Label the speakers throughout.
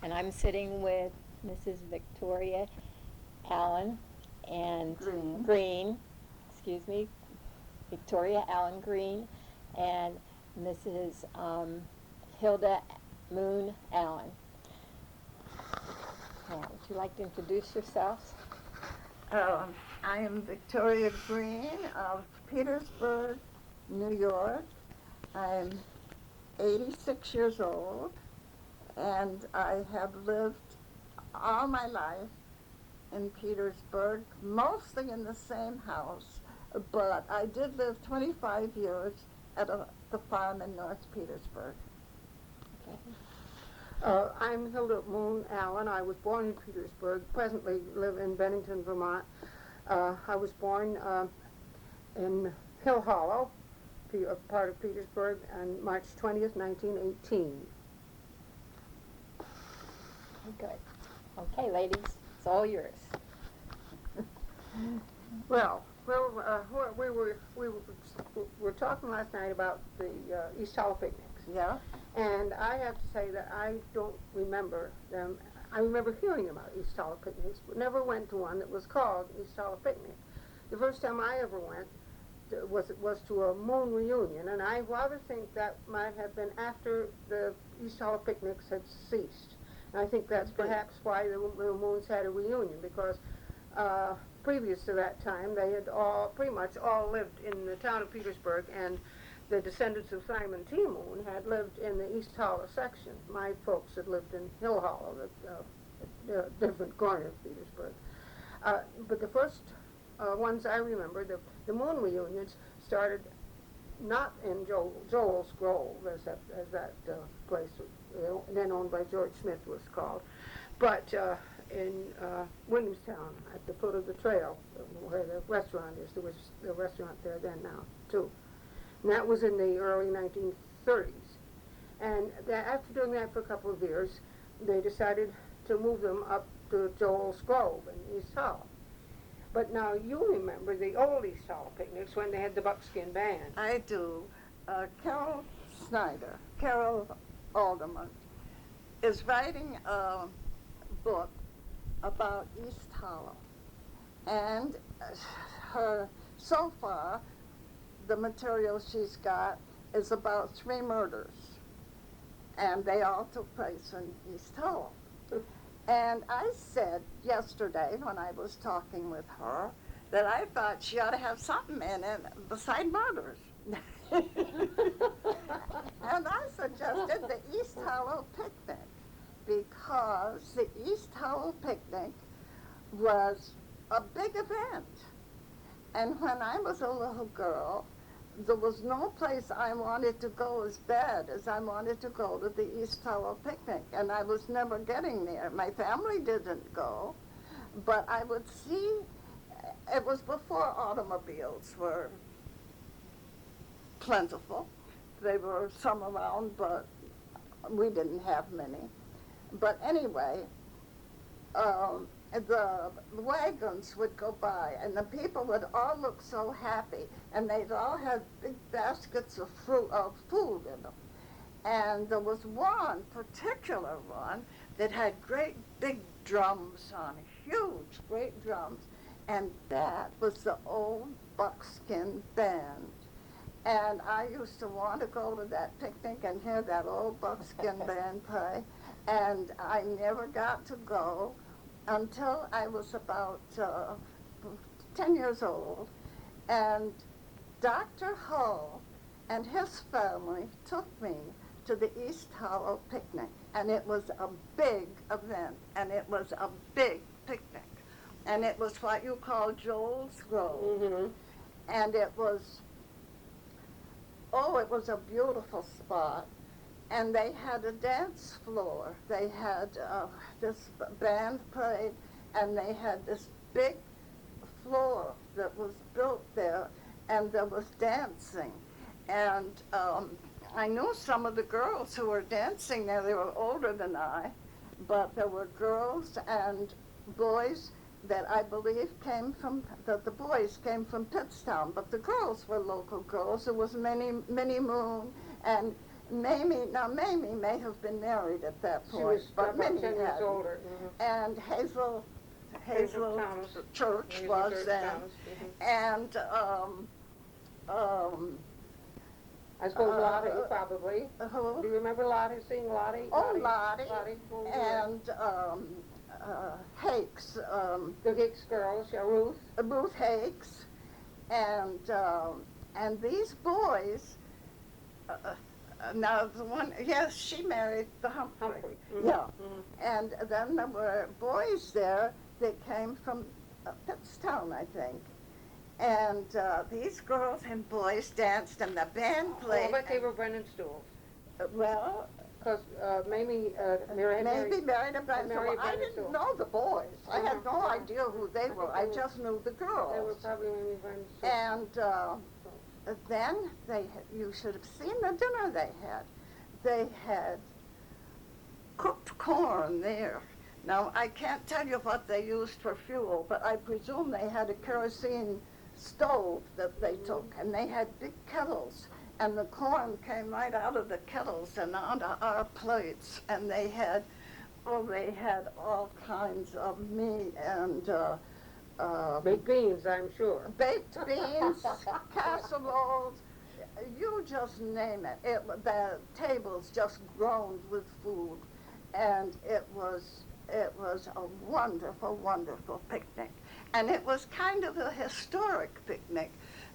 Speaker 1: And I'm sitting with Mrs. Victoria Allen and Green, excuse me, Victoria Allen Green, and Mrs. Hilda Moon Allen. Would you like to introduce yourselves?
Speaker 2: I am Victoria Green of Petersburg, New York. I'm 86 years old, and I have lived all my life in Petersburg, mostly in the same house, but I did live 25 years at the farm in North Petersburg.
Speaker 1: Okay.
Speaker 3: I'm Hilda Moon Allen. I was born in Petersburg, presently live in Bennington, Vermont. I was born in Hill Hollow, a part of Petersburg, on March 20th, 1918.
Speaker 1: Good. Okay, ladies, it's all yours.
Speaker 3: Well, we were talking last night about the East Hollow picnics.
Speaker 2: Yeah?
Speaker 3: And I have to say that I don't remember them. I remember hearing about East Hollow picnics, but never went to one that was called East Hollow Picnic. The first time I ever went was to a Moon reunion, and I rather think that might have been after the East Hollow picnics had ceased. And I think that's perhaps why the Moons had a reunion, because previous to that time they had pretty much all lived in the town of Petersburg, and the descendants of Simon T. Moon had lived in the East Hollow section. My folks had lived in Hill Hollow, the different corner of Petersburg. But the first ones I remember, the Moon reunions, started not in Joel's Grove, as that place, then owned by George Smith, was called, but in Williamstown, at the foot of the trail, where the restaurant is. There was a restaurant there then, now, too. And that was in the early 1930s. And after doing that for a couple of years, they decided to move them up to Joel's Grove in East Hollow. But now you remember the old East Hollow picnics when they had the buckskin band.
Speaker 2: I do. Carol Alderman, is writing a book about East Hollow. And so far, the material she's got is about 3 murders. And they all took place in East Hollow. And I said yesterday, when I was talking with her, that I thought she ought to have something in it beside murders. And I suggested the East Hollow picnic, because the East Hollow picnic was a big event. And when I was a little girl, there was no place I wanted to go as bad as I wanted to go to the East Hollow picnic, and I was never getting there. My family didn't go, but I would see, it was before automobiles were plentiful. There were some around, but we didn't have many. But anyway, the wagons would go by, and the people would all look so happy, and they'd all have big baskets of food in them. And there was one particular one that had great big drums on it, huge, great drums, and that was the old buckskin band. And I used to want to go to that picnic and hear that old buckskin band play, and I never got to go until I was about 10 years old, and Dr. Hull and his family took me to the East Hollow picnic, and it was a big event, and it was a big picnic, and it was what you call Joel's Grove,
Speaker 3: Mm-hmm.
Speaker 2: and it was a beautiful spot. And they had a dance floor. They had this band played, and they had this big floor that was built there, and there was dancing. And I knew some of the girls who were dancing there. They were older than I, but there were girls and boys that I believe came from, the boys came from Pittstown, but the girls were local girls. There was Minnie Moon and Mamie may have been married at that
Speaker 3: She
Speaker 2: point,
Speaker 3: was
Speaker 2: but
Speaker 3: about
Speaker 2: Minnie
Speaker 3: 10 years
Speaker 2: hadn't.
Speaker 3: older.
Speaker 2: And Hazel
Speaker 3: Thomas.
Speaker 2: Church
Speaker 3: Hazel
Speaker 2: was
Speaker 3: Church
Speaker 2: then,
Speaker 3: Thomas,
Speaker 2: and
Speaker 3: I suppose Lottie, probably.
Speaker 2: who?
Speaker 3: Do you remember Lottie, seeing Lottie?
Speaker 2: Oh, Lottie,
Speaker 3: What was her name?
Speaker 2: and Hakes,
Speaker 3: The Hicks girls, yeah, Ruth.
Speaker 2: Ruth Hakes, and these boys. Now the one, yes, she married the Humphrey. Yeah, and then there were boys there that came from Pittstown, I think. And these girls and boys danced, and the band played.
Speaker 3: I bet they were Brennan Stools.
Speaker 2: Well,
Speaker 3: Because Mamie,
Speaker 2: maybe married a Brennan
Speaker 3: Mary
Speaker 2: Stool. I
Speaker 3: Brennan
Speaker 2: didn't
Speaker 3: Stool.
Speaker 2: know the boys. I had no
Speaker 3: Yeah.
Speaker 2: idea who they were. I just knew the girls.
Speaker 3: They were probably Mamie Brennan Stools.
Speaker 2: And then you should have seen the dinner they had. They had cooked corn there. Now, I can't tell you what they used for fuel, but I presume they had a kerosene stove that they took, and they had big kettles, and the corn came right out of the kettles and onto our plates, and they had all kinds of meat and
Speaker 3: Baked beans, I'm sure.
Speaker 2: baked beans, casseroles, you just name it. The tables just groaned with food, and it was a wonderful, wonderful picnic. And it was kind of a historic picnic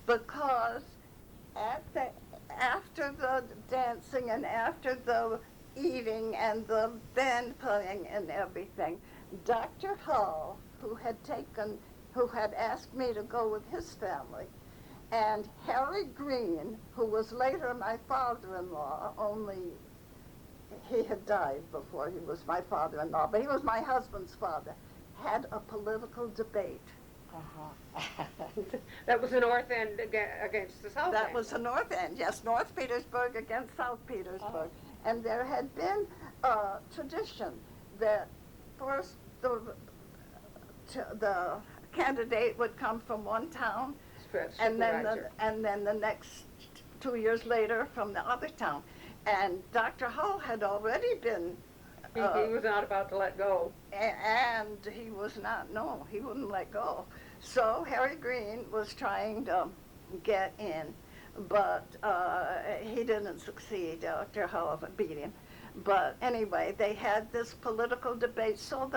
Speaker 2: because after the dancing and after the eating and the band playing and everything, Dr. Hall, who had asked me to go with his family, and Harry Green, who was later my father-in-law, only he had died before he was my father-in-law, but he was my husband's father, had a political debate.
Speaker 3: That was the North End against the South End.
Speaker 2: That was the North End, yes, North Petersburg against South Petersburg. And there had been a tradition that first the candidate would come from one town, and then the next 2 years later from the other town. And Dr. Hull had already been.
Speaker 3: He was not about to let go.
Speaker 2: And he was not, no, he wouldn't let go. So Harry Green was trying to get in, but he didn't succeed. Dr. Hull beat him. But anyway, they had this political debate. So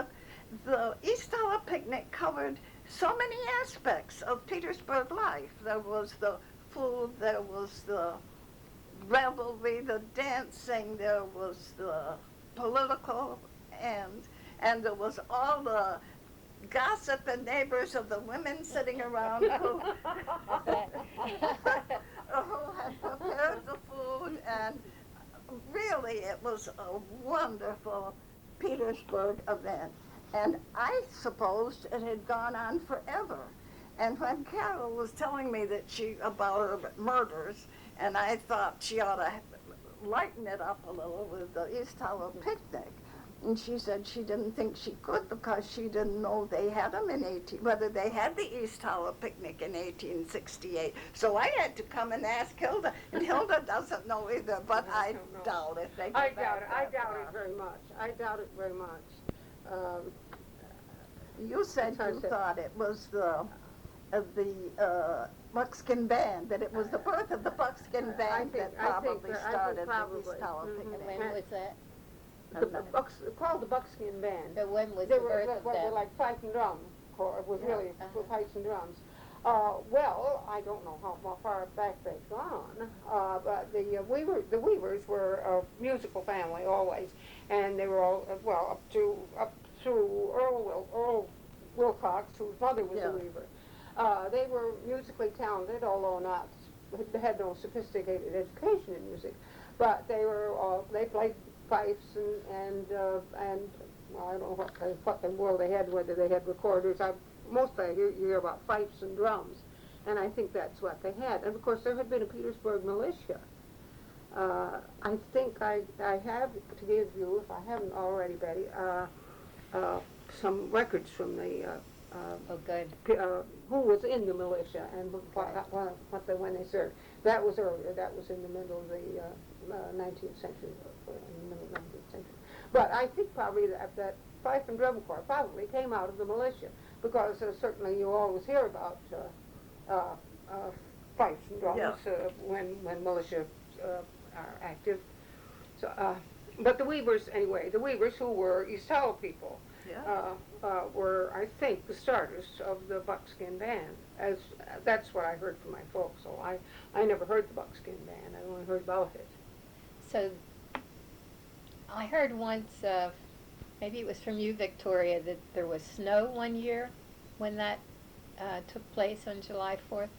Speaker 2: the East Hour picnic covered so many aspects of Petersburg life. There was the food, there was the revelry, the dancing, there was the political, and there was all the gossip and neighbors of the women sitting around who had prepared the food, and really it was a wonderful Petersburg event. And I supposed it had gone on forever. And when Carol was telling me about her murders, and I thought she ought to lighten it up a little with the East Tower picnic, and she said she didn't think she could because she didn't know they had them whether they had the East Tower picnic in 1868. So I had to come and ask Hilda, and Hilda doesn't know either, but I doubt it.
Speaker 3: I doubt it very much. I doubt it very much.
Speaker 2: You said you thought it was the Buckskin Band, that it was the birth of the Buckskin Band that probably started the East Tower picnic.
Speaker 1: When was that?
Speaker 3: Called the Buckskin Band.
Speaker 1: So when was
Speaker 3: They
Speaker 1: the
Speaker 3: were,
Speaker 1: birth of
Speaker 3: were
Speaker 1: that?
Speaker 3: like pipes and drums. It was really pipes and drums. Well, I don't know how far back they've gone, but the Weavers were a musical family always, and they were all up to Earl Wilcox, whose mother was a Weaver. They were musically talented, although they had no sophisticated education in music, but they played pipes and well, I don't know what in the world they had, whether they had recorders. Mostly you hear about pipes and drums, and I think that's what they had. And of course there had been a Petersburg militia. I think I have to give you, if I haven't already, Betty, some records from the
Speaker 1: Oh, good.
Speaker 3: who was in the militia and when they served. That was earlier. That was in the middle of the 19th century, in the middle of the 19th century. But I think probably that fife and drum corps probably came out of the militia, because certainly you always hear about fifes and drums when militia are active. So, but the Weavers, anyway, the Weavers, who were East Hollow people, were, I think, the starters of the Buckskin Band. That's what I heard from my folks. So I never heard the Buckskin Band. I only heard about it.
Speaker 1: So I heard once, maybe it was from you, Victoria, that there was snow one year when that took place on July 4th.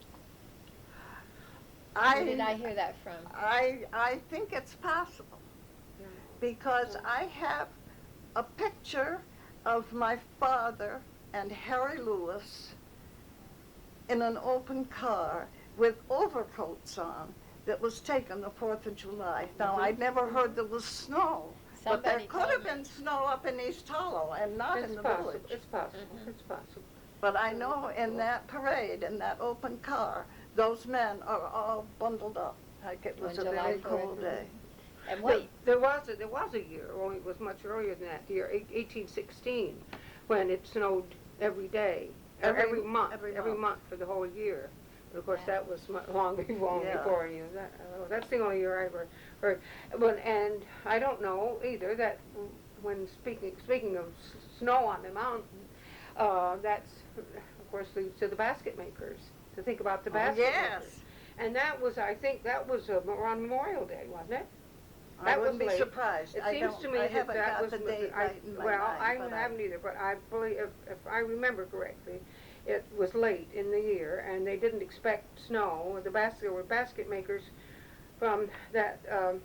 Speaker 1: Where did I hear that from?
Speaker 2: I think it's possible, because I have a picture of my father and Harry Lewis in an open car with overcoats on that was taken the 4th of July. Now, I'd never heard there was snow, but there could have been snow up in East Hollow and not in the village.
Speaker 3: It's possible. It's possible.
Speaker 2: But I know in that parade, in that open car, those men are all bundled up like it was a very cold day.
Speaker 1: And wait,
Speaker 3: there was a year, only it was much earlier than that, the year 1816, when it snowed every day, every month for the whole year. And of course, that was long before you. That's the only year I ever heard. But and I don't know either that when speaking of snow on the mountain, that's of course leads to the basket makers. To think about the basket makers. And that was, I think, that was around Memorial Day, wasn't it?
Speaker 2: I wouldn't be surprised.
Speaker 3: It seems to me that was the date right in my mind. Well, I haven't either, but I believe, if I remember correctly, it was late in the year, and they didn't expect snow. There were basket makers from that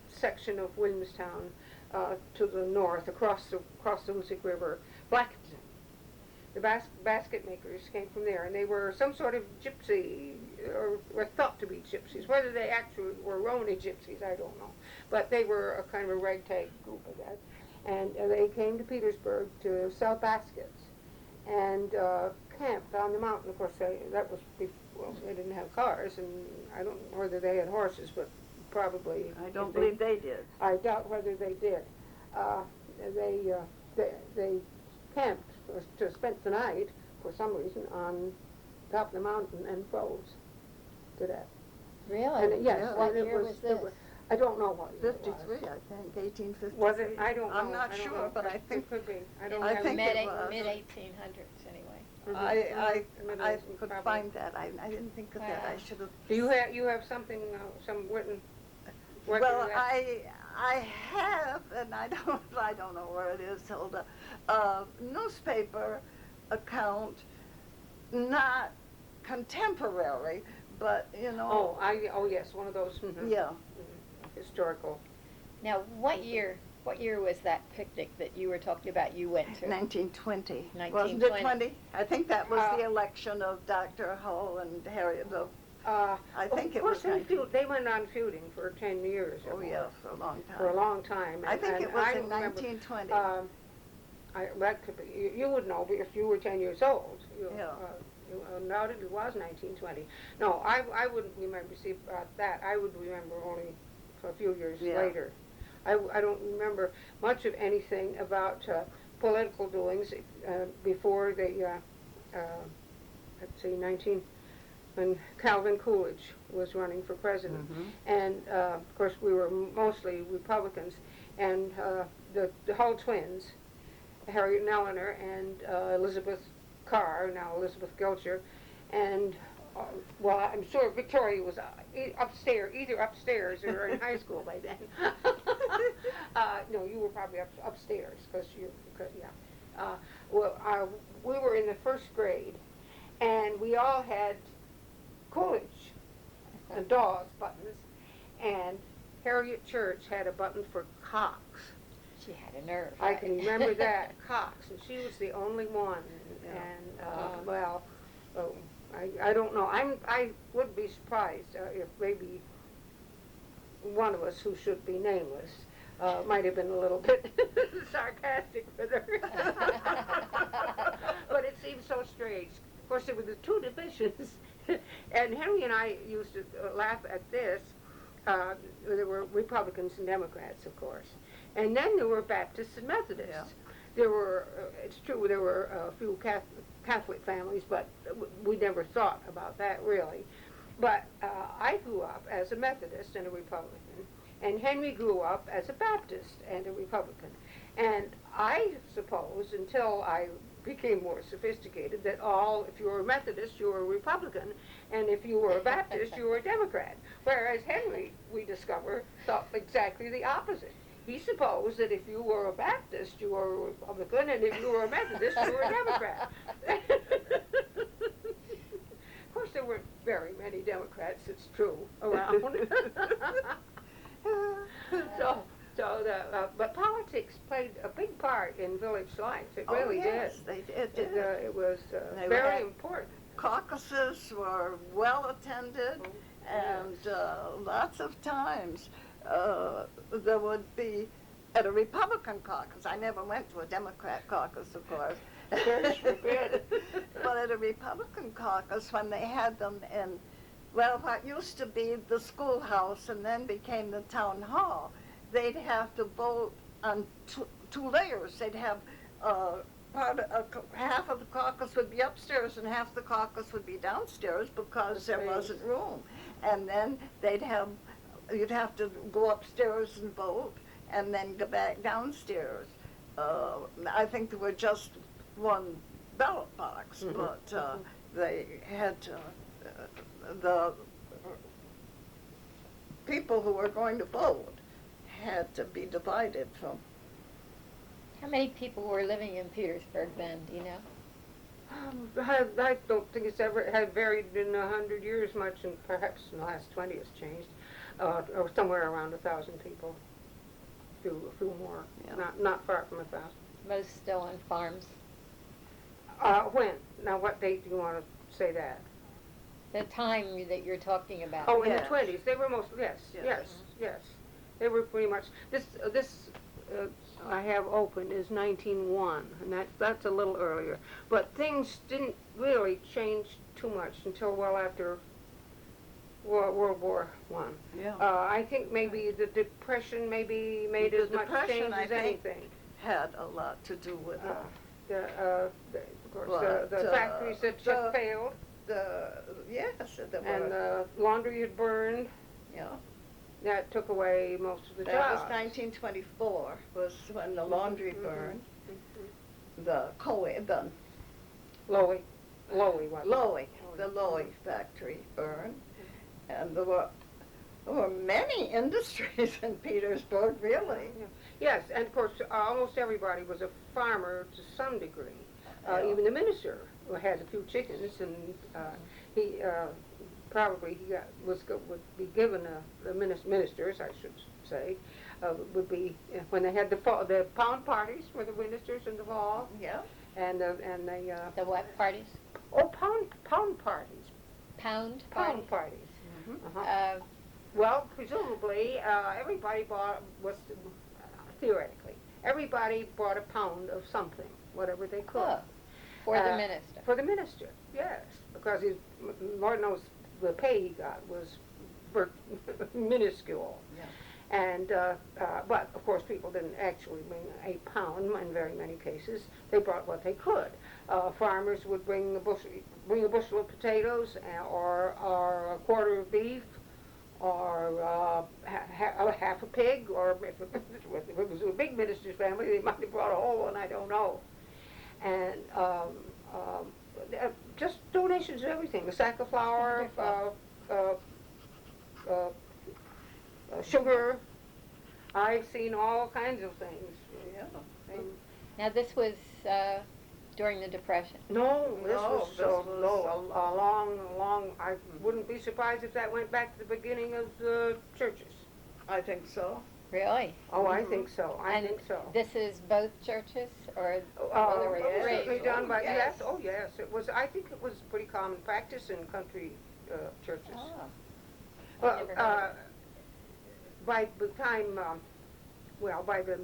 Speaker 3: section of Williamstown to the north, across the Hoosick River, Blackton. The basket makers came from there, and they were some sort of gypsy, or were thought to be gypsies. Whether they actually were Roni gypsies, I don't know. But they were a kind of a ragtag group, I guess. And they came to Petersburg to sell baskets and camped on the mountain. Of course, that was before, they didn't have cars, and I don't know whether they had horses, but probably.
Speaker 2: I don't believe they did.
Speaker 3: I doubt whether they did. They camped, or spent the night, for some reason, on top of the mountain and froze to death.
Speaker 1: Really?
Speaker 3: And yes,
Speaker 1: What year was this?
Speaker 3: I don't know what year
Speaker 2: 53,
Speaker 3: it was.
Speaker 2: I think, 1853.
Speaker 3: Was it? I don't know.
Speaker 2: I'm not sure, but I think
Speaker 3: it could be. I don't
Speaker 2: I
Speaker 3: have
Speaker 2: think
Speaker 1: mid
Speaker 2: it was.
Speaker 1: 1800s anyway.
Speaker 2: I could
Speaker 3: Probably.
Speaker 2: find that. I didn't think of that. I should have.
Speaker 3: Do you have something, some written?
Speaker 2: Well, I have, and I don't know where it is, Hilda. Newspaper account, not contemporary, but you know.
Speaker 3: Oh yes, one of those.
Speaker 2: Yeah.
Speaker 3: Historical.
Speaker 1: Now, what year was that picnic that you were talking about you went to?
Speaker 2: 1920.
Speaker 1: 1920.
Speaker 2: Wasn't it 20? I think that was the election of Dr. Hull and Harriet. I think it was.
Speaker 3: They went on feuding for 10 years.
Speaker 2: Oh yeah, for a long time.
Speaker 3: For a long time.
Speaker 2: I think it was in
Speaker 3: remember,
Speaker 2: 1920.
Speaker 3: That could be. You would know if you were 10 years old.
Speaker 2: Yeah.
Speaker 3: Undoubtedly was 1920. No, I wouldn't remember that. I would remember only a few years later. I don't remember much of anything about political doings before the, let's see, when Calvin Coolidge was running for president. And of course we were mostly Republicans, and the Hull twins, Harriet and Eleanor, and Elizabeth Carr, now Elizabeth Gilcher, and well, I'm sure Victoria was either upstairs or in high school by then. No, you were probably upstairs, because we were in the first grade, and we all had Coolidge and Dawes buttons, and Harriet Church had a button for Cox.
Speaker 1: She had a nerve.
Speaker 3: I can remember that, Cox, and she was the only one. And well, I don't know. I would be surprised if maybe one of us who should be nameless Might have been a little bit sarcastic with her. But it seemed so strange. Of course, there were the two divisions, and Henry and I used to laugh at this. There were Republicans and Democrats, of course. And then there were Baptists and Methodists.
Speaker 2: Yeah.
Speaker 3: There were, it's true, there were a few Catholic families, but we never thought about that, really. But I grew up as a Methodist and a Republican, and Henry grew up as a Baptist and a Republican. And I suppose, until I became more sophisticated, that if you were a Methodist, you were a Republican, and if you were a Baptist, you were a Democrat. Whereas Henry, we discover, thought exactly the opposite. He supposed that if you were a Baptist, you were a Republican, and if you were a Methodist, you were a Democrat. Of course, there weren't very many Democrats, it's true, around. But politics played a big part in village life. It really
Speaker 2: yes,
Speaker 3: did.
Speaker 2: They did.
Speaker 3: It was
Speaker 2: They
Speaker 3: very
Speaker 2: had
Speaker 3: important.
Speaker 2: Caucuses were well attended, and lots of times there would be, at a Republican caucus, I never went to a Democrat caucus, of course. But at a Republican caucus, when they had them in, well, what used to be the schoolhouse and then became the town hall, they'd have to vote on two layers. They'd have half of the caucus would be upstairs and half the caucus would be downstairs because there wasn't room. And then you'd have to go upstairs and vote and then go back downstairs. I think there were just one ballot box, but they had the people who were going to vote had to be divided from.
Speaker 1: How many people were living in Petersburg then, do you know?
Speaker 3: I don't think it's ever had varied in 100 years much, and perhaps in the last 20 it's changed, or somewhere around 1,000 people. A few more, not far from 1,000.
Speaker 1: Most still on farms.
Speaker 3: When? Now, what date do you want to say that?
Speaker 1: The time that you're talking about.
Speaker 3: Oh, in
Speaker 2: Yes.
Speaker 3: the 20s. They were most, yes. They were pretty much, this I have open is 1901, and that's a little earlier. But things didn't really change too much until well after World War I.
Speaker 2: Yeah.
Speaker 3: I think maybe the Depression maybe made as much change as anything.
Speaker 2: Had a lot to do with it.
Speaker 3: Of course, the factories that just failed.
Speaker 2: Yes,
Speaker 3: And the laundry had burned.
Speaker 2: Yeah.
Speaker 3: That took away most of the
Speaker 2: That
Speaker 3: jobs.
Speaker 2: was 1924, was when the laundry burned. The
Speaker 3: Lowy
Speaker 2: factory burned. And there were many industries in Petersburg, really.
Speaker 3: Yes, and of course, almost everybody was a farmer to some degree. Even the minister had a few chickens, and he would be given the ministers, I should say, would be when they had the pound parties for the ministers in the fall.
Speaker 2: Yeah.
Speaker 3: And the
Speaker 1: what parties?
Speaker 3: Oh, pound parties.
Speaker 1: Pound
Speaker 3: Parties.
Speaker 1: Uh,
Speaker 3: Well, presumably, everybody theoretically, everybody bought a pound of something, whatever they could.
Speaker 1: for the minister.
Speaker 3: For the minister, yes, because Lord knows the pay he got was minuscule.
Speaker 2: Yeah.
Speaker 3: And, but of course people didn't actually bring a pound in very many cases. They brought what they could. Farmers would bring a bushel of potatoes or a quarter of beef or half a pig, or if it was a big minister's family, they might have brought a whole one, I don't know. And just donations of everything, a sack of flour, sugar. I've seen all kinds of things.
Speaker 2: Yeah.
Speaker 1: Now this was during the Depression.
Speaker 3: No, this was a long, I wouldn't be surprised if that went back to the beginning of the churches.
Speaker 2: I think so.
Speaker 1: Really?
Speaker 3: Oh, I think so, I
Speaker 1: And
Speaker 3: think so.
Speaker 1: This is both churches, or well, there were
Speaker 3: It was
Speaker 1: three?
Speaker 3: certainly done by,
Speaker 1: Yes.
Speaker 3: yes, it was, I think it was pretty common practice in country churches.
Speaker 1: Oh.
Speaker 3: Well,
Speaker 1: never heard of
Speaker 3: by the time well, by the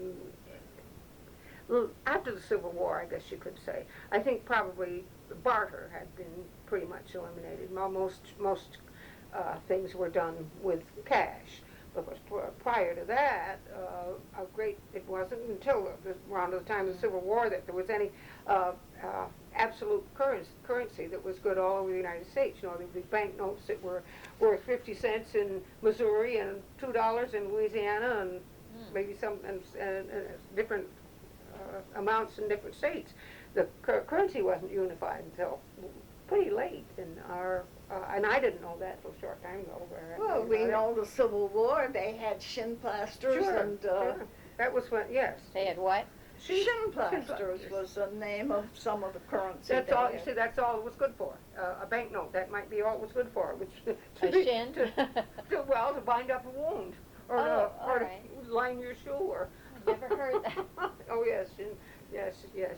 Speaker 3: after the Civil War, I guess you could say. I think probably barter had been pretty much eliminated. Most things were done with cash. Because prior to that, it wasn't until around the time of the Civil War that there was any absolute currency that was good all over the United States. You know, there would be banknotes that were worth 50 cents in Missouri and $2 in Louisiana, and maybe some different amounts in different states. The currency wasn't unified until pretty late in our, and I didn't know that until a short time ago.
Speaker 2: Well, we know the Civil War, they had shin plasters
Speaker 3: Sure,
Speaker 2: and
Speaker 3: sure. That was when, yes.
Speaker 1: They had what?
Speaker 2: shin plasters was the name of some of the currency.
Speaker 3: That's
Speaker 2: they
Speaker 3: all,
Speaker 2: had.
Speaker 3: you see, that's all it was good for. A banknote, that might be all it was good for, which
Speaker 1: A shin?
Speaker 3: well, to bind up a wound, or
Speaker 1: Oh,
Speaker 3: or
Speaker 1: all
Speaker 3: to
Speaker 1: right.
Speaker 3: line your shoe, or.
Speaker 1: I never heard that.
Speaker 3: Oh, yes,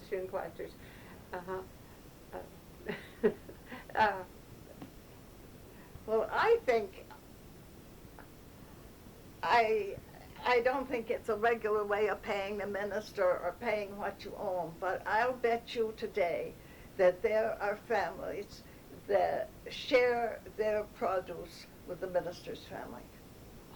Speaker 3: shin plasters. Uh-huh.
Speaker 2: Well, I think, I don't think it's a regular way of paying the minister or paying what you own, but I'll bet you today that there are families that share their produce with the minister's family.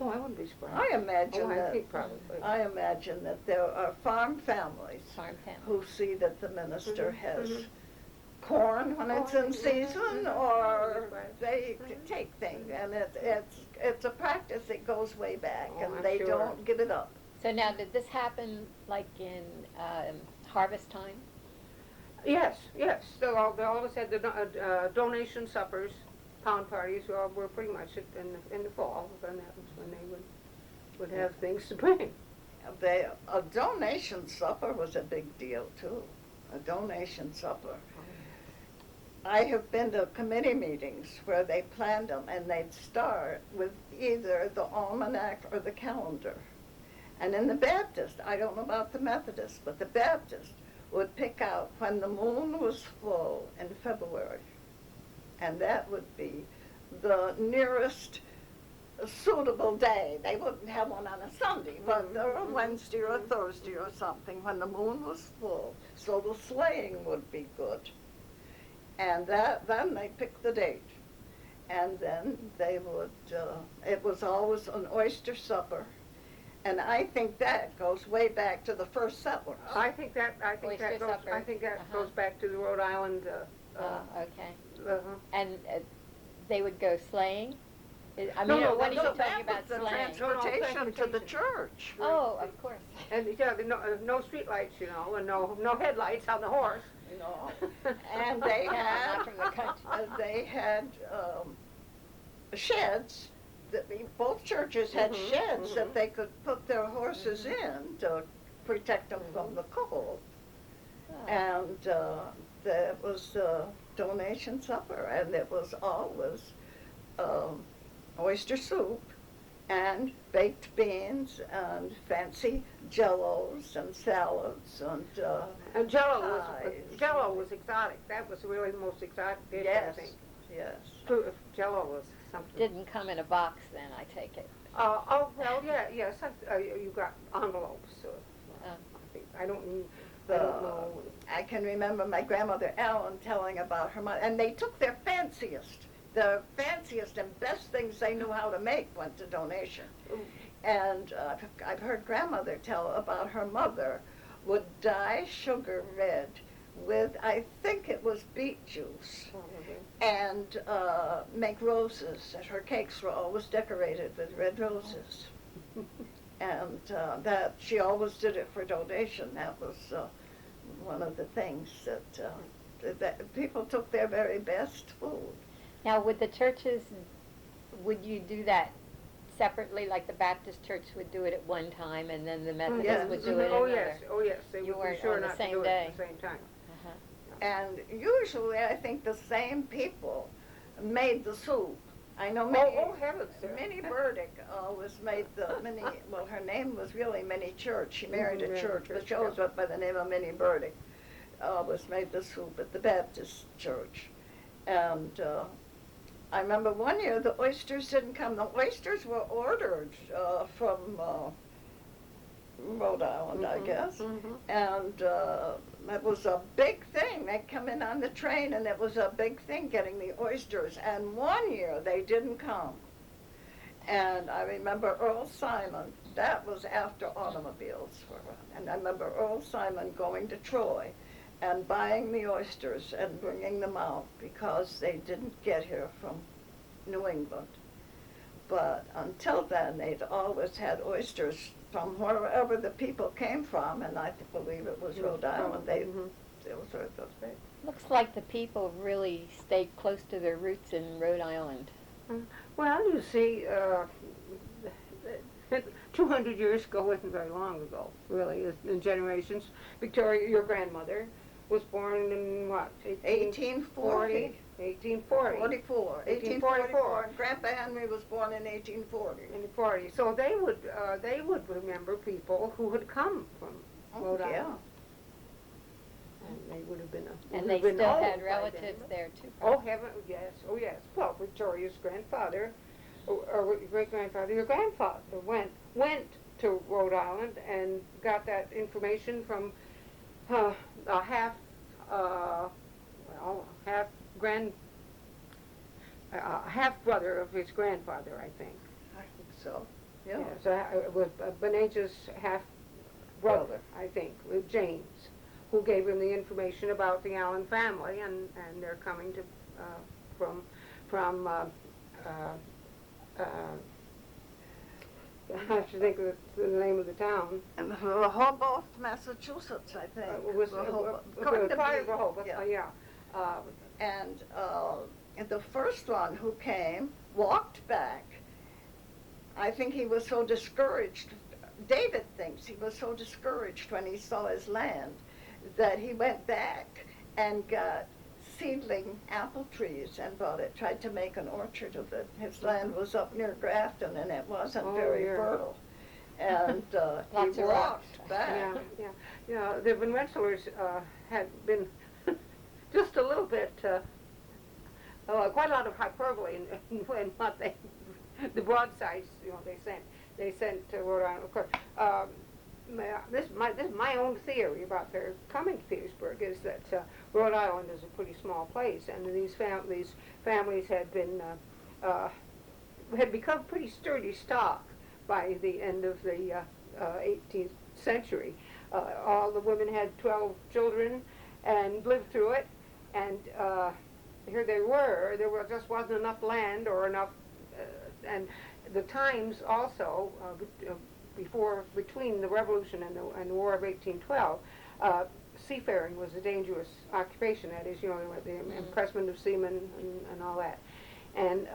Speaker 3: Oh, I wouldn't be surprised.
Speaker 2: I imagine
Speaker 3: I think probably.
Speaker 2: I imagine that there are farm families
Speaker 1: Farm family.
Speaker 2: who see that the minister
Speaker 3: Mhm,
Speaker 2: has
Speaker 3: mhm.
Speaker 2: corn when it's in season, or
Speaker 3: Right.
Speaker 2: they take things, and it's a practice that goes way back,
Speaker 3: Oh,
Speaker 2: and
Speaker 3: I'm
Speaker 2: they
Speaker 3: sure.
Speaker 2: don't give it up.
Speaker 1: So now, did this happen like in harvest time?
Speaker 3: Yes. They always had the donation suppers, pound parties, were pretty much in the fall, and that was when they would have things to bring.
Speaker 2: A donation supper was a big deal too. A donation supper. I have been to committee meetings where they planned them, and they'd start with either the almanac or the calendar. And in the Baptist, I don't know about the Methodist, but the Baptist would pick out when the moon was full in February. And that would be the nearest suitable day. They wouldn't have one on a Sunday, but a Wednesday or a Thursday or something when the moon was full. So the sleighing would be good. And then they picked the date. And then they would, it was always an oyster supper. And I think that goes way back to the first settlers.
Speaker 3: I think that
Speaker 1: Oyster
Speaker 3: goes.
Speaker 1: supper.
Speaker 3: I think that
Speaker 1: Uh-huh.
Speaker 3: goes back to the Rhode Island.
Speaker 1: Okay.
Speaker 3: Uh-huh.
Speaker 1: And they would go sleighing? I
Speaker 3: No,
Speaker 1: mean,
Speaker 3: no,
Speaker 1: what are you
Speaker 3: no,
Speaker 1: talking
Speaker 2: that
Speaker 1: about
Speaker 2: was the
Speaker 1: sleighing?
Speaker 2: transportation to the
Speaker 3: transportation.
Speaker 2: church.
Speaker 1: Oh, of course.
Speaker 3: And no street lights, and no headlights on the horse.
Speaker 2: No. And they
Speaker 1: Not
Speaker 2: had,
Speaker 1: from the country.
Speaker 2: sheds. Both churches had
Speaker 3: Mhm,
Speaker 2: sheds that
Speaker 3: mhm.
Speaker 2: they could put their horses in to protect them from the cold.
Speaker 1: Oh.
Speaker 2: And there was a donation supper, and it was always oyster soup and baked beans and fancy jellos and salads and
Speaker 3: And
Speaker 2: pies.
Speaker 3: Jello was exotic. That was really the most exotic dish, I
Speaker 2: Yes,
Speaker 3: think.
Speaker 2: yes.
Speaker 3: Jello was something.
Speaker 1: Didn't come in a box then, I take it.
Speaker 3: Oh, well, yes. You got envelopes.
Speaker 1: Oh.
Speaker 3: I don't know.
Speaker 2: I can remember my grandmother Ellen telling about her mother, and they took the fanciest and best things they knew how to make went to donation.
Speaker 3: Ooh.
Speaker 2: And I've heard grandmother tell about her mother would dye sugar red with, I think it was beet juice, and make roses, and her cakes were always decorated with red roses. And that she always did it for donation. That was one of the things that people took their very best food.
Speaker 1: Now, would the churches, would you do that separately, like the Baptist church would do it at one time, and then the Methodist
Speaker 2: Yes.
Speaker 1: would do it
Speaker 3: Oh,
Speaker 1: another?
Speaker 3: yes. They
Speaker 1: You
Speaker 3: would
Speaker 1: weren't
Speaker 3: be sure
Speaker 1: on the
Speaker 3: not
Speaker 1: same
Speaker 3: to do
Speaker 1: day.
Speaker 3: it at the same time.
Speaker 1: Uh-huh.
Speaker 2: And usually I think the same people made the soup. I know Minnie,
Speaker 3: Oh, heavens.
Speaker 2: Minnie Burdick always made well, her name was really Minnie Church. She married
Speaker 3: Mhm,
Speaker 2: a
Speaker 3: yeah,
Speaker 2: church, but
Speaker 3: church,
Speaker 2: she always
Speaker 3: yeah.
Speaker 2: went by the name of Minnie Burdick. Always made the soup at the Baptist church. And I remember one year the oysters didn't come. The oysters were ordered from Rhode Island, I guess.
Speaker 3: Mhm.
Speaker 2: And it was a big thing. They come in on the train, and it was a big thing getting the oysters. And one year they didn't come. And I remember Earl Simon, that was after automobiles were run. And I remember Earl Simon going to Troy and buying the oysters and bringing them out because they didn't get here from New England. But until then, they'd always had oysters from wherever the people came from, and I believe it was Rhode Island. Those were those big.
Speaker 1: Looks like the people really stayed close to their roots in Rhode Island.
Speaker 3: Well, you see, 200 years ago wasn't very long ago, really, in generations. Victoria, your grandmother, was born in what?
Speaker 2: 1840.
Speaker 3: 1840.
Speaker 2: 1844. And Grandpa Henry was born in 1840.
Speaker 3: 1840. So they would remember people who had come from Rhode Island.
Speaker 2: Yeah.
Speaker 3: And they would have been
Speaker 1: And they still had relatives there too.
Speaker 3: Oh, heaven, yes, oh yes. Well, Victoria's grandfather, or great-grandfather, your grandfather went to Rhode Island and got that information from a half brother of his grandfather, I think.
Speaker 2: I think so. Yeah.
Speaker 3: So it was Beneja's half brother, I think, with James, who gave him the information about the Allen family, and they're coming to from I have to think of the name of the town.
Speaker 2: And Rehoboth, Massachusetts, I think.
Speaker 3: Was
Speaker 2: According to
Speaker 3: part of
Speaker 2: Beale,
Speaker 3: Rehoboth,
Speaker 2: yeah. And the first one who came walked back. I think he was so discouraged. David thinks he was so discouraged when he saw his land that he went back and got seedling apple trees and bought it, tried to make an orchard of it. His land was up near Grafton, and it wasn't very fertile. And he walked back.
Speaker 3: Yeah. The Van Rensselaers had been just a little bit, quite a lot of hyperbole in what the broadsides, they sent to Rhode Island. Of course, this is my own theory about their coming to Petersburg is that Rhode Island is a pretty small place, and these families had been had become pretty sturdy stock by the end of the 18th century. All the women had 12 children and lived through it, and here they were. There just wasn't enough land or enough, and the times also between the Revolution and the War of 1812, seafaring was a dangerous occupation. That is, the impressment of seamen and all that. And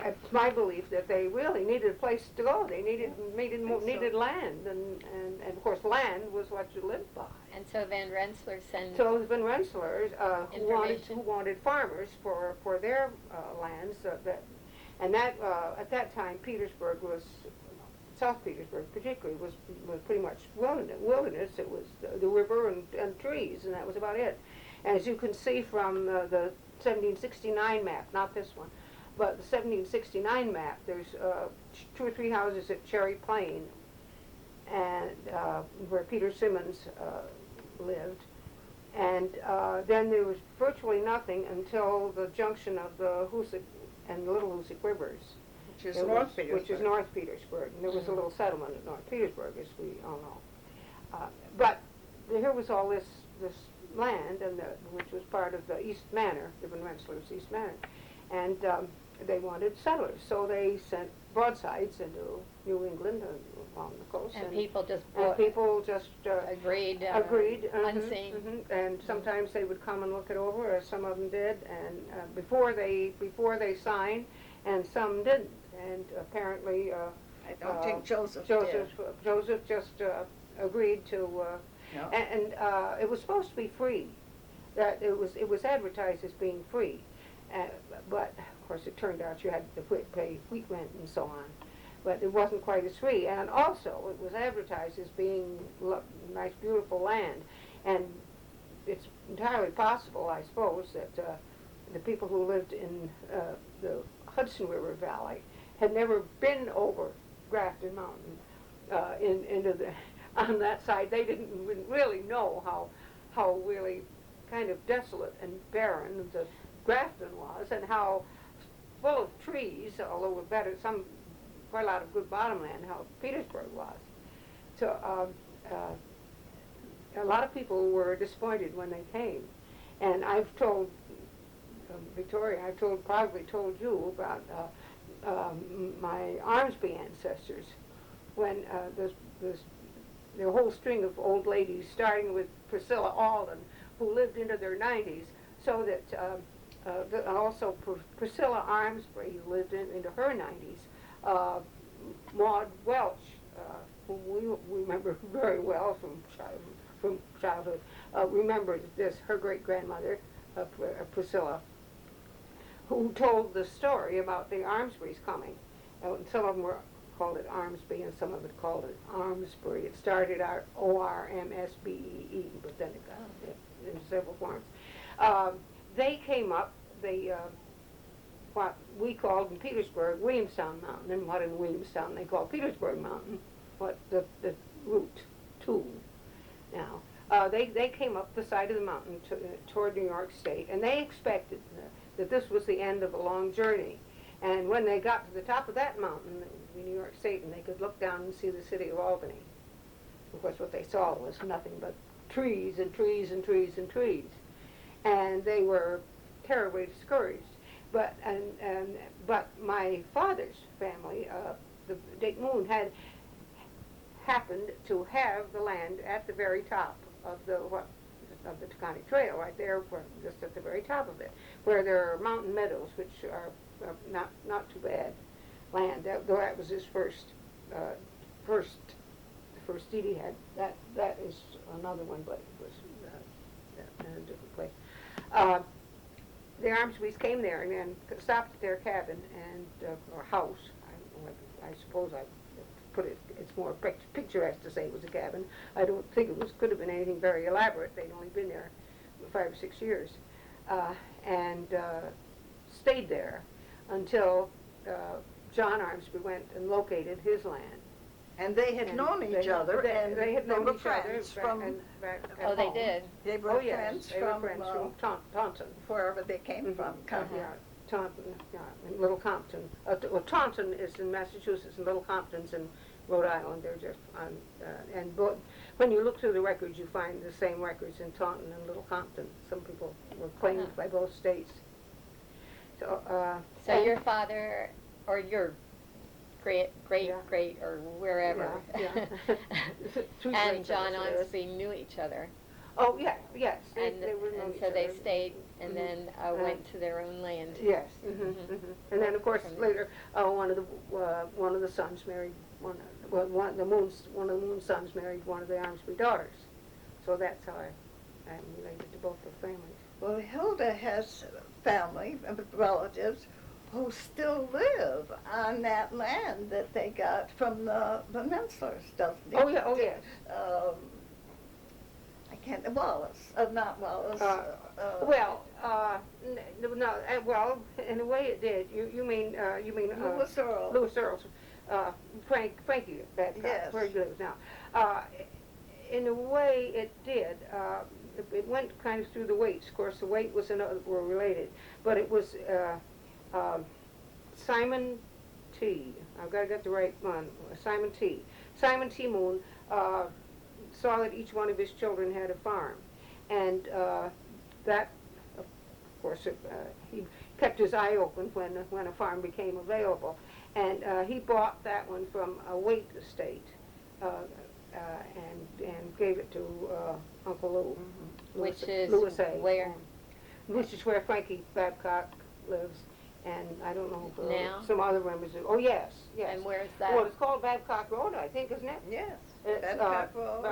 Speaker 3: it's my belief that they really needed a place to go. They needed land, and of course land was what you lived by.
Speaker 1: And so Van Rensselaer sent.
Speaker 3: So the Van Rensselaers who wanted farmers for their lands, and at that time Petersburg was. South Petersburg particularly was pretty much wilderness. It was the river and trees, and that was about it. And as you can see from the 1769 map, not this one, but the 1769 map, there's 2 or 3 houses at Cherry Plain, and where Peter Simmons lived. And then there was virtually nothing until the junction of the Hoosic and the Little Hoosic rivers.
Speaker 2: Which is
Speaker 3: North Petersburg. And there was a little settlement at North Petersburg, as we all know. But here was all this land, which was part of the East Manor, the Van Rensselaers' East Manor. And they wanted settlers, so they sent broadsides into New England along the coast.
Speaker 1: And people just agreed. Unseen.
Speaker 3: And sometimes they would come and look it over, as some of them did, and before they signed, and some didn't. And apparently,
Speaker 2: I don't think Joseph
Speaker 3: just agreed to,
Speaker 2: no.
Speaker 3: and it was supposed to be free. That it was advertised as being free, but of course it turned out you had to pay wheat rent and so on. But it wasn't quite as free, and also it was advertised as being nice, beautiful land, and it's entirely possible, I suppose, that the people who lived in the Hudson River Valley had never been over Grafton Mountain into the on that side. They didn't really know how really kind of desolate and barren the Grafton was, and how full of trees, although with better quite a lot of good bottomland, how Petersburg was. So a lot of people were disappointed when they came, and I've told Victoria, probably told you about my Armsby ancestors, when the whole string of old ladies, starting with Priscilla Alden, who lived into their 90s, so that also Priscilla Armsby, who lived into her 90s, Maud Welch, whom we remember very well from childhood, remembered this, her great-grandmother, Priscilla, who told the story about the Armsbys coming. Some of them called it Armsby, and some of it called it Armsbury. It started out Ormsbee, but then it got in several forms. They came up, what we called in Petersburg Williamstown Mountain, and what in Williamstown they call Petersburg Mountain, what the route to now. They came up the side of the mountain toward New York State, and they expected that this was the end of a long journey. And when they got to the top of that mountain, in New York State, and they could look down and see the city of Albany, of course what they saw was nothing but trees and trees and trees and trees. And they were terribly discouraged. But my father's family, the Dick Moon, had happened to have the land at the very top of the Taconic Trail, right there, just at the very top of it, where there are mountain meadows, which are not too bad land. Though that was his first deed he had. That is another one, but it was in a different place. The Armsbys came there and stopped at their cabin or house. I suppose I put it. It's more picturesque to say it was a cabin. I don't think could have been anything very elaborate. They'd only been there 5 or 6 years, and stayed there until John Armsby went and located his land.
Speaker 2: And they had known each other, and
Speaker 3: they had known
Speaker 2: were
Speaker 3: each other
Speaker 2: friends from
Speaker 3: back at
Speaker 1: Oh, they
Speaker 3: home.
Speaker 1: did.
Speaker 2: They were friends
Speaker 3: they
Speaker 2: from,
Speaker 3: were friends from Taunton.
Speaker 2: wherever they came from.
Speaker 3: Yeah, Taunton, and Little Compton. Well, Taunton is in Massachusetts, and Little Compton's in Rhode Island. They're just when you look through the records, you find the same records in Taunton and Little Compton. Some people were claimed by both states.
Speaker 1: So your father, or your great or wherever, and John Armsby knew each other.
Speaker 3: Oh yeah, yes.
Speaker 1: And so they stayed, and then went to their own land.
Speaker 3: Yes, and then of course later one of the sons married one of the Moon's sons married one of the Armsby daughters. So that's how I'm related to both the families.
Speaker 2: Well, Hilda has family, relatives, who still live on that land that they got from the Menslers, doesn't he?
Speaker 3: Oh yeah, oh yes.
Speaker 2: I can't, Wallace, not Wallace.
Speaker 3: Well, in a way it did. You mean
Speaker 2: Louis Earl.
Speaker 3: Louis Earl's, Frankie Babcock,
Speaker 2: Yes.
Speaker 3: where he lives now. In a way it did. It went kind of through the Waits. Of course, the Waite were related, but it was Simon T. I've got to get the right one. Simon T. Simon T. Moon saw that each one of his children had a farm, and that, of course, he kept his eye open when a farm became available, and he bought that one from a Waite estate, and gave it to Uncle Lou,
Speaker 1: Which is
Speaker 3: Louis A.
Speaker 1: where?
Speaker 3: Which is where Frankie Babcock lives, and I don't know if
Speaker 1: Now?
Speaker 3: some other members. Oh yes, yes.
Speaker 1: And where's that?
Speaker 3: Well, it's called Babcock Road, I think, isn't it?
Speaker 2: Yes,
Speaker 3: It's,
Speaker 2: Babcock Road.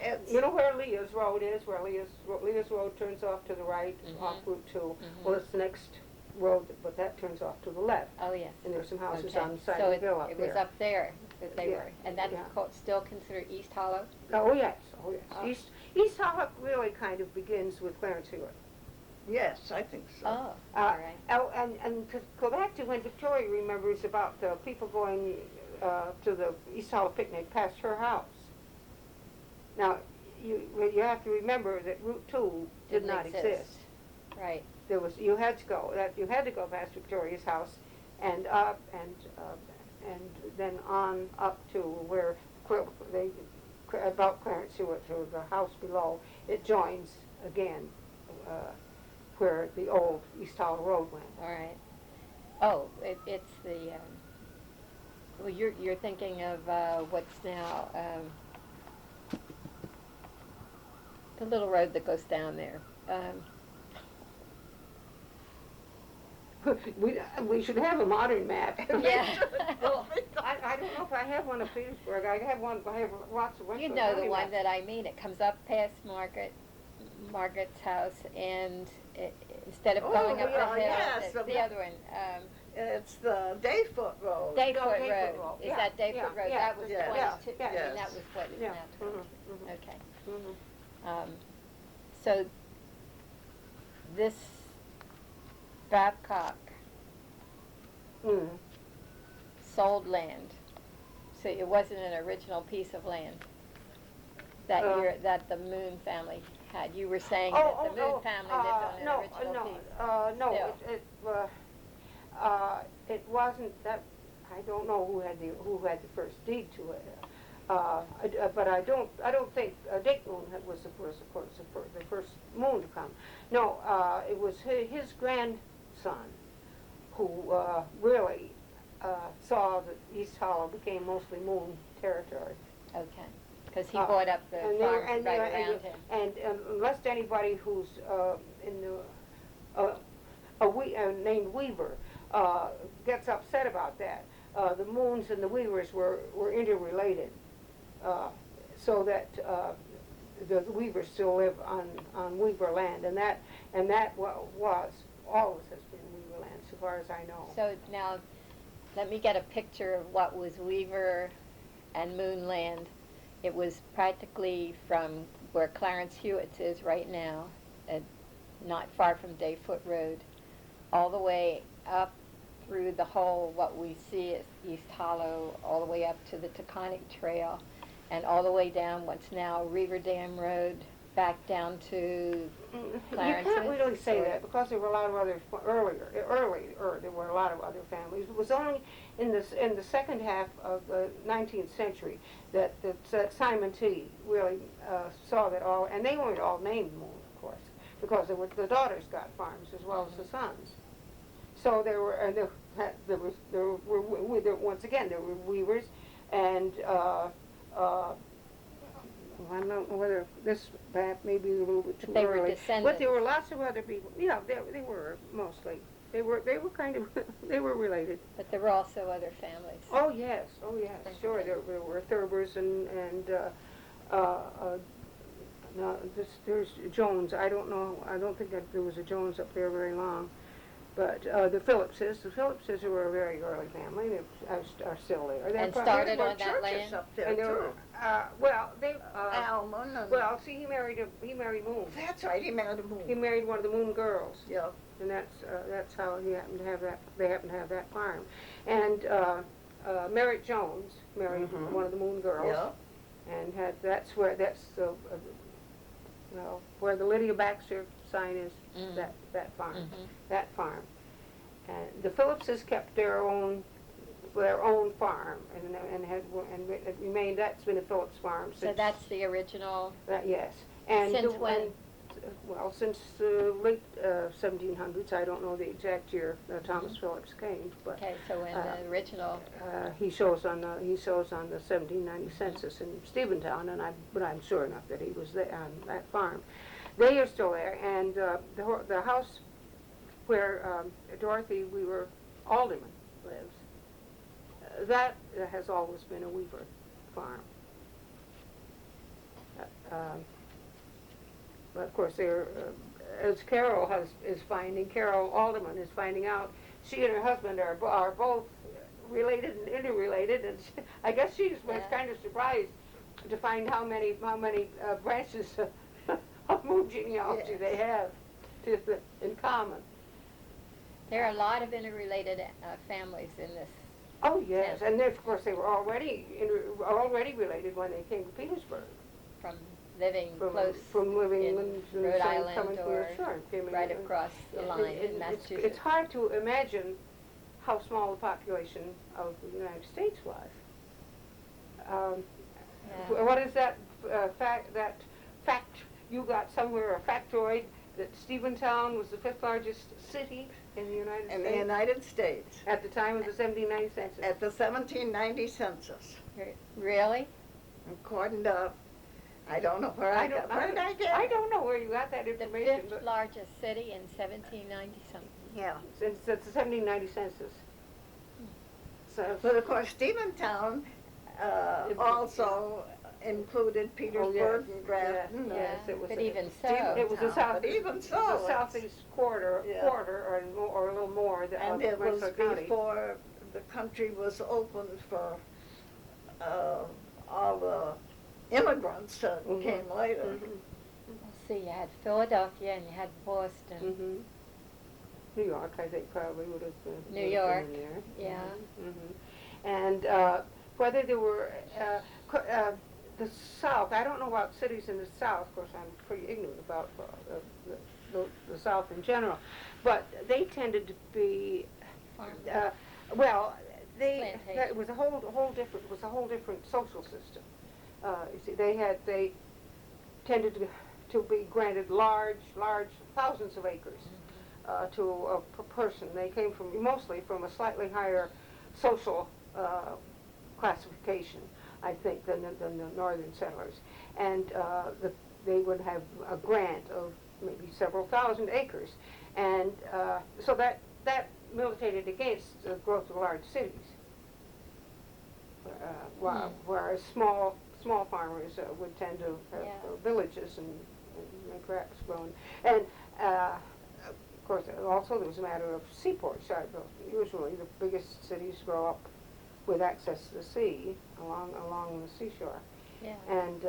Speaker 2: It's,
Speaker 3: You know where Leah's Road is, where Leah's Road turns off to the right, off Route 2. Well, it's the next road, but that turns off to the left.
Speaker 1: Oh, yes.
Speaker 3: And there's some houses
Speaker 1: Okay.
Speaker 3: on the side
Speaker 1: So
Speaker 3: of the hill up
Speaker 1: it
Speaker 3: there.
Speaker 1: was up there that they
Speaker 3: Yeah.
Speaker 1: were, and that's
Speaker 3: Yeah.
Speaker 1: still considered East Hollow?
Speaker 3: Oh, yes, oh, yes.
Speaker 1: Oh.
Speaker 3: East Hollow really kind of begins with Clarence Hewitt.
Speaker 2: yes, I think so.
Speaker 1: Oh, all right.
Speaker 3: Oh, and to go back to when Victoria remembers about people going the East Hollow picnic past her house. Now, you have to remember that Route 2 did
Speaker 1: Didn't
Speaker 3: not exist.
Speaker 1: Right.
Speaker 3: You had to go past Victoria's house and up and then on up to where about Clarence Hewitt to the house below. It joins again where the old East Hollow Road went.
Speaker 1: All right. Oh, it's the. Well, you're thinking of what's now the little road that goes down there.
Speaker 3: We should have a modern map.
Speaker 1: Yeah.
Speaker 3: I don't know if I have one of Petersburg. I have lots of.
Speaker 1: You know the one that I mean. It comes up past Margaret's house, and instead of going up the hill,
Speaker 2: yes,
Speaker 1: the other one.
Speaker 2: It's the Dayfoot Road.
Speaker 1: Dayfoot Road. Is that Dayfoot Road?
Speaker 3: Yeah,
Speaker 1: That was
Speaker 2: yeah,
Speaker 1: 22.
Speaker 2: yeah,
Speaker 1: I mean,
Speaker 2: yes.
Speaker 1: that was what is
Speaker 3: Yeah.
Speaker 1: now 22.
Speaker 3: Mhm, mhm.
Speaker 1: Okay.
Speaker 3: Mhm.
Speaker 1: So this Babcock
Speaker 3: Mm.
Speaker 1: sold land. So it wasn't an original piece of land that that the Moon family had. You were saying that the Moon family lived on an original piece.
Speaker 3: No, it wasn't that. I don't know who had the first deed to it. But I don't think Dick Moon was the first Moon to come. No, it was his grandson who really saw that East Hollow became mostly Moon territory.
Speaker 1: Okay. Because he bought up the farms right around him.
Speaker 3: And unless anybody who's named Weaver gets upset about that, the Moons and the Weavers were interrelated, so that the Weavers still live on Weaver land, and that was always has been Weaver land, so far as I know.
Speaker 1: So now, let me get a picture of what was Weaver and Moon land. It was practically from where Clarence Hewitt's is right now, not far from Dayfoot Road, all the way up through the whole, what we see as East Hollow, all the way up to the Taconic Trail, and all the way down what's now Reaver Dam Road, back down to Clarence's.
Speaker 3: You can't really say that because there were a lot of other earlier there were a lot of other families. It was only in the second half of the 19th century that Simon T. really saw that all, and they weren't all named Moon, of course, because the daughters got farms as well as the sons. So there were once again there were Weavers, and I don't know whether this map may be a little bit too
Speaker 1: They
Speaker 3: early.
Speaker 1: were descendants.
Speaker 3: But there were lots of other people. Yeah, they were mostly. They were kind of they were related.
Speaker 1: But there were also other families.
Speaker 3: Oh yes, sure. There were Thurbers and now there's Jones. I don't know. I don't think that there was a Jones up there very long. But the Phillipses were a very early family. They are still there.
Speaker 1: And started on that land.
Speaker 2: Up there
Speaker 3: And they
Speaker 2: too.
Speaker 3: were, well, they.
Speaker 2: Almond and
Speaker 3: Well, see, he married Moon.
Speaker 2: that's right. He married a Moon.
Speaker 3: He married one of the Moon girls,
Speaker 2: Yeah.
Speaker 3: and that's how he happened to have that. They happened to have that farm, and Merritt Jones married one of the Moon girls,
Speaker 2: Yeah.
Speaker 3: and that's the where the Lydia Baxter sign is. That farm, that farm, and the Phillipses kept their own farm, and it remained. That's been a Phillips farm since.
Speaker 1: So that's the original.
Speaker 3: Yes, and
Speaker 1: Since when?
Speaker 3: Well, since late 1700s. I don't know the exact year Thomas Phillips came, but
Speaker 1: Okay, so in the original.
Speaker 3: he shows on the 1790 census in Stephentown, but I'm sure enough that he was there on that farm. They are still there, and the house where Dorothy Weaver Alderman lives, that has always been a Weaver farm. But of course, as Carol Alderman is finding out, she and her husband are both related and interrelated, and I guess she was kind of surprised to find how many branches of Moon genealogy they have in common.
Speaker 1: There are a lot of interrelated families in this
Speaker 3: Oh, yes,
Speaker 1: 10.
Speaker 3: and then, of course, they were already related when they came to Petersburg.
Speaker 1: From living
Speaker 3: From,
Speaker 1: close
Speaker 3: from living
Speaker 1: in
Speaker 3: in
Speaker 1: Rhode
Speaker 3: the same
Speaker 1: Island
Speaker 3: coming
Speaker 1: or
Speaker 3: here, sure, came in
Speaker 1: right
Speaker 3: here.
Speaker 1: across the
Speaker 3: It-
Speaker 1: line
Speaker 3: it-
Speaker 1: in
Speaker 3: it's
Speaker 1: Massachusetts.
Speaker 3: hard to imagine how small the population of the United States was.
Speaker 1: Yeah.
Speaker 3: What is that fact you got somewhere, a factoid, that Steventown was the 5th largest city in the United
Speaker 2: In
Speaker 3: States?
Speaker 2: the United States,
Speaker 3: At the time of the 1790 census.
Speaker 2: at the 1790 census,
Speaker 1: Really?
Speaker 2: according to, I don't know where I got, where did I get
Speaker 3: I
Speaker 2: it?
Speaker 3: don't know where you got that
Speaker 1: The
Speaker 3: information,
Speaker 1: fifth
Speaker 3: but
Speaker 1: largest city in 1790 something.
Speaker 2: Yeah.
Speaker 3: since it's the 1790 census. So,
Speaker 2: But of course, Steventown also included Petersburg and Grafton.
Speaker 3: yes, it was
Speaker 1: but
Speaker 3: a-
Speaker 1: even so.
Speaker 3: it was the
Speaker 2: Steventown,
Speaker 3: south,
Speaker 2: but even so,
Speaker 3: the
Speaker 2: it's-
Speaker 3: southeast quarter,
Speaker 2: Yeah.
Speaker 3: or a little more
Speaker 2: And
Speaker 3: of
Speaker 2: it was
Speaker 3: Rensselaer County.
Speaker 2: before the country was opened for all the immigrants that
Speaker 3: Mhm.
Speaker 2: came later.
Speaker 3: Mhm.
Speaker 1: Let's see, you had Philadelphia and you had Boston.
Speaker 3: Mhm. New York, I think, probably would have been.
Speaker 1: New York,
Speaker 3: in there.
Speaker 1: yeah.
Speaker 3: Mhm. And whether there were the South, I don't know about cities in the South. Of course, I'm pretty ignorant about the South in general, but they tended to be
Speaker 1: Farmland.
Speaker 3: well.
Speaker 1: Plantation.
Speaker 3: It was a whole different social system. You see, they tended to be granted large thousands of acres to a person. They came mostly from a slightly higher social classification, I think, than the northern settlers, and they would have a grant of maybe several thousand acres, and so that militated against the growth of large cities, whereas small farmers would tend to have villages and make crops grown. And of course, also there was a matter of seaports. Usually the biggest cities grow up with access to the sea, along the seashore.
Speaker 1: Yeah.
Speaker 3: And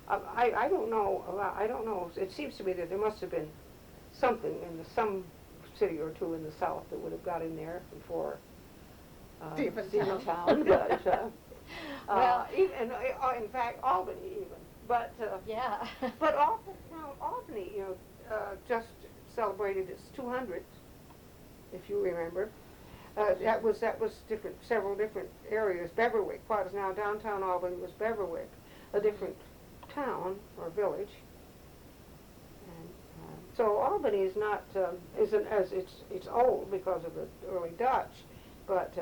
Speaker 3: I don't know. I don't know. It seems to me that there must have been something in some city or two in the South that would have got in there before Steventown. But,
Speaker 1: Well-
Speaker 3: even in fact, Albany even. But
Speaker 1: Yeah.
Speaker 3: but Albany, just celebrated its 200th, if you remember. That was different. Several different areas. Beverwyck, what is now downtown Albany, was Beverwyck, a different town or village. And so Albany is not isn't as it's old because of the early Dutch, but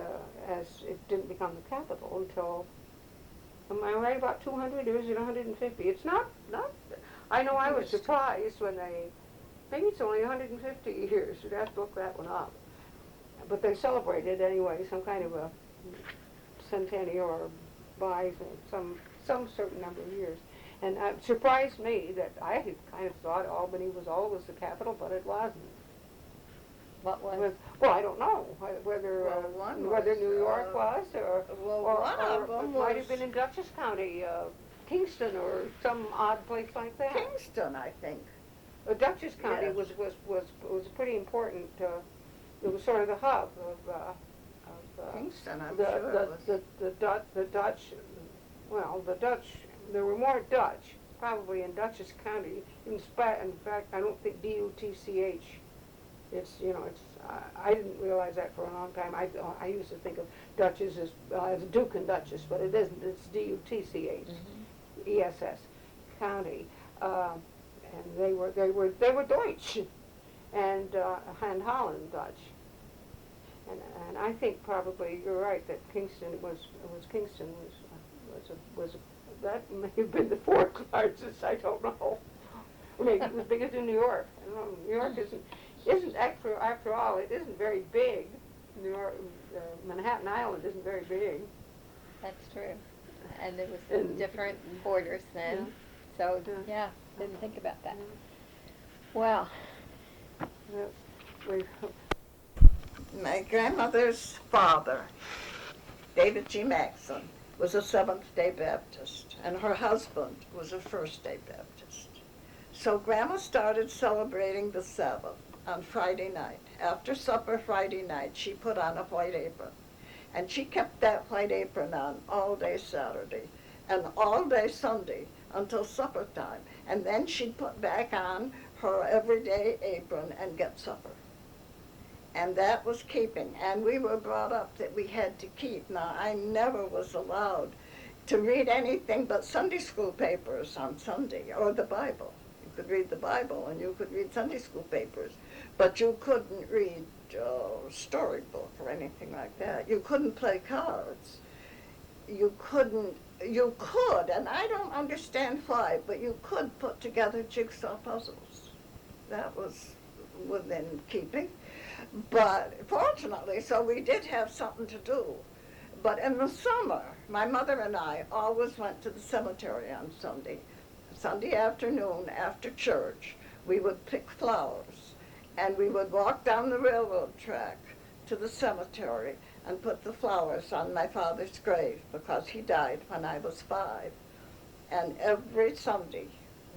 Speaker 3: as it didn't become the capital until. Am I right about 200 or is it 150? It's not. I know I was surprised when maybe it's only 150 years. You'd have to look that one up. But they celebrated anyway, some kind of a centennial or some certain number of years. And it surprised me that I had kind of thought Albany was always the capital, but it wasn't.
Speaker 1: What was?
Speaker 3: Well, I don't know whether
Speaker 2: Well,
Speaker 3: New York was or
Speaker 2: one of them
Speaker 3: it might
Speaker 2: was
Speaker 3: have been in Dutchess County, Kingston, or some odd place like that.
Speaker 2: Kingston, I think.
Speaker 3: Dutchess County
Speaker 2: Yes.
Speaker 3: was pretty important. It was sort of the hub of
Speaker 2: Kingston, I'm
Speaker 3: the,
Speaker 2: sure it was.
Speaker 3: the Dutch. Well, the Dutch. There were more Dutch probably in Dutchess County. In fact, I don't think DUTCH. It's I didn't realize that for a long time. I used to think of Dutchess as Duke and Duchess, but it isn't. It's DUTCH, ESS County, and they were Deutsch, and Holland Dutch, and I think probably you're right that Kingston was that may have been the 4th largest. I don't know. Maybe it was bigger than New York. I don't know. New York isn't after all, it isn't very big. New York, Manhattan Island isn't very big.
Speaker 1: That's true. And there was some different borders then. So, yeah, didn't think about that. Well,
Speaker 2: My grandmother's father, David G. Maxson, was a Seventh-day Baptist, and her husband was a First-day Baptist. So Grandma started celebrating the Sabbath on Friday night. After supper Friday night, she put on a white apron, And she kept that white apron on all day Saturday and all day Sunday until supper time. And then she'd put back on her everyday apron and get supper. And that was keeping. And we were brought up that we had to keep. Now, I never was allowed to read anything but Sunday school papers on Sunday, or the Bible. You could read the Bible and you could read Sunday school papers, but you couldn't read storybook or anything like that. You couldn't play cards. You could, and I don't understand why, but you could put together jigsaw puzzles. That was within keeping. But fortunately, so we did have something to do. But in the summer, my mother and I always went to the cemetery on Sunday. Sunday afternoon after church, we would pick flowers, and we would walk down the railroad track to the cemetery and put the flowers on my father's grave because he died when I was 5. And every Sunday,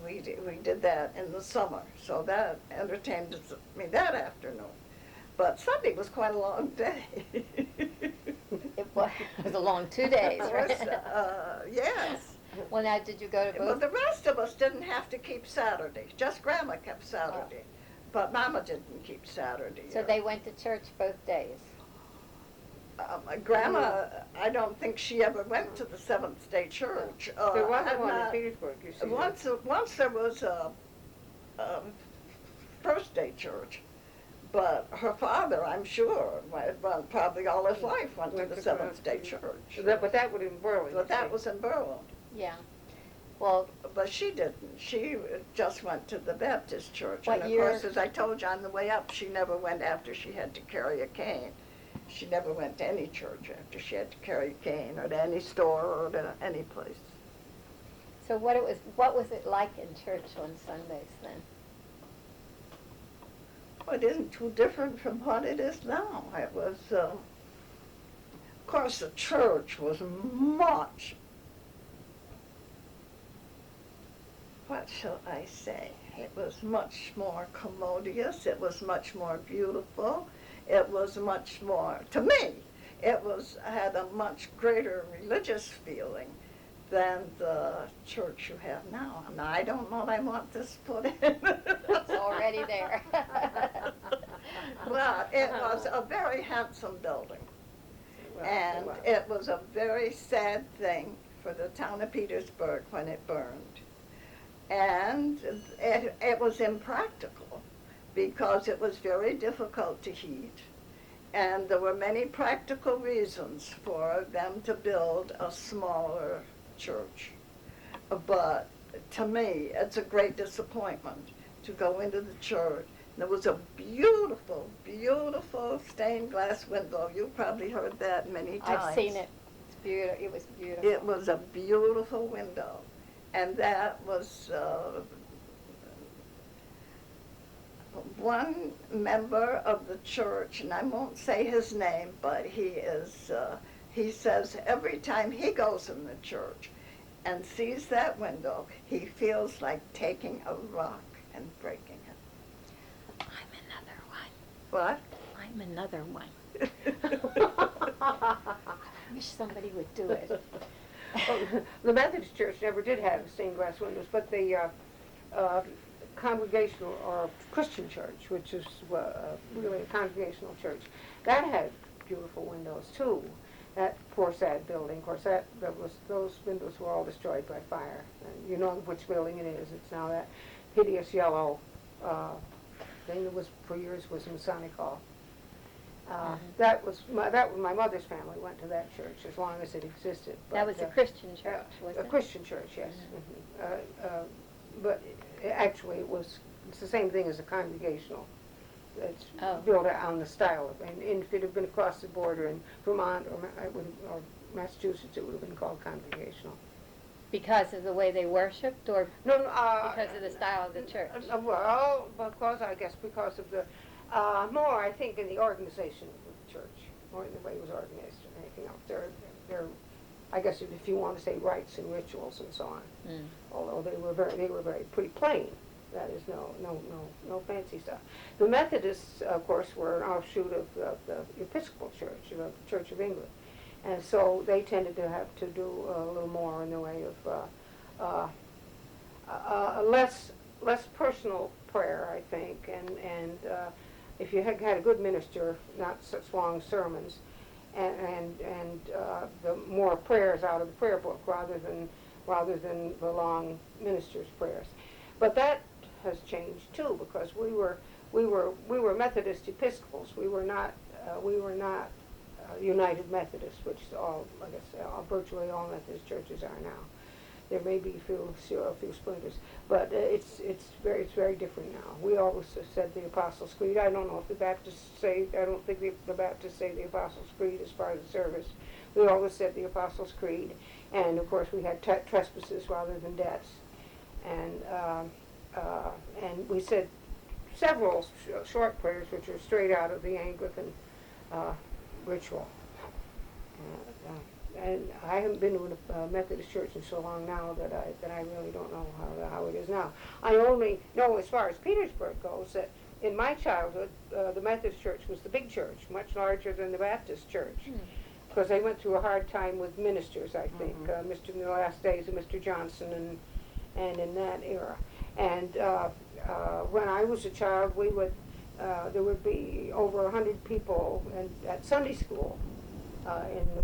Speaker 2: we did that in the summer. So that entertained me that afternoon. But Sunday was quite a long day.
Speaker 1: It was a long 2 days, right?
Speaker 2: Yes.
Speaker 1: Well, now, did you go to
Speaker 2: Well,
Speaker 1: both?
Speaker 2: the rest of us didn't have to keep Saturday. Just Grandma kept Saturday. But Mama didn't keep Saturday.
Speaker 1: So they went to church both days?
Speaker 2: Grandma, I don't think she ever went to the Seventh-day Church.
Speaker 3: There wasn't
Speaker 2: I'm
Speaker 3: one in
Speaker 2: not-
Speaker 3: Petersburg, you see.
Speaker 2: Once there was a First-day Church, but her father, I'm sure, well, probably all his life went to the Seventh-day Church.
Speaker 3: But that would in Berlin.
Speaker 2: But that was in Berlin.
Speaker 1: Yeah. Well,
Speaker 2: But she didn't. She just went to the Baptist church.
Speaker 1: What
Speaker 2: And of
Speaker 1: year?
Speaker 2: course, as I told you on the way up, she never went after she had to carry a cane. She never went to any church after she had to carry a cane, or to any store, or to any place.
Speaker 1: so what was it like in church on Sundays then?
Speaker 2: Well, it isn't too different from what it is now. It was, of course, the church was much, what shall I say? It was much more commodious. It was much more beautiful. It was much more, to me, had a much greater religious feeling than the church you have now. Now, I don't know that I want this put in.
Speaker 1: It's already there.
Speaker 2: Well, it was a very handsome building. And it was a very sad thing for the town of Petersburg when it burned. And it was impractical because it was very difficult to heat. And there were many practical reasons for them to build a smaller church. But to me, it's a great disappointment to go into the church. There was a beautiful, beautiful stained glass window. You probably heard that many times.
Speaker 1: I've seen it. It's beautiful. It was beautiful.
Speaker 2: It was a beautiful window. And that was one member of the church, and I won't say his name, but he says every time he goes in the church and sees that window, he feels like taking a rock and breaking it.
Speaker 1: I'm another one.
Speaker 2: What?
Speaker 1: I'm another one. I wish somebody would do it.
Speaker 3: The Methodist Church never did have stained glass windows, but the Congregational or Christian Church, which is really a congregational church, that had beautiful windows too. That poor sad building, of course, those windows were all destroyed by fire. And you know which building it is. It's now that hideous yellow thing that was for years was Masonic Hall. That was my mother's family went to that church as long as it existed.
Speaker 1: That was a Christian church, wasn't
Speaker 3: A
Speaker 1: it?
Speaker 3: Christian church, yes. But actually, it's the same thing as a congregational. It's built on the style of, and if it had been across the border in Vermont or Massachusetts, it would have been called congregational.
Speaker 1: Because of the way they worshipped, or
Speaker 3: No,
Speaker 1: because of the style of the church?
Speaker 3: Well, because of the more, I think, in the organization of the church, more in the way it was organized than anything else. They're I guess if you want to say rites and rituals and so on. Although they were very pretty plain. That is no fancy stuff. The Methodists, of course, were an offshoot of the Episcopal Church, the Church of England, And so they tended to have to do a little more in the way of less personal prayer, I think, and if you had a good minister, not such long sermons, and the more prayers out of the prayer book rather than the long minister's prayers. But that has changed too, because we were Methodist Episcopals. We were not United Methodists, which I guess virtually all Methodist churches are now. There may be a few splinters, but it's very different now. We always said the Apostles' Creed. I don't know if the Baptists say. I don't think the Baptists say the Apostles' Creed as part of the service. We always said the Apostles' Creed, and of course we had trespasses rather than debts, and we said several short prayers which are straight out of the Anglican ritual. And I haven't been to a Methodist church in so long now that I really don't know how it is now. I only know, as far as Petersburg goes, that in my childhood the Methodist church was the big church, much larger than the Baptist church, because they went through a hard time with ministers, I think, in the last days of Mr. Johnson and in that era. And when I was a child, there would be over 100 people at Sunday school in the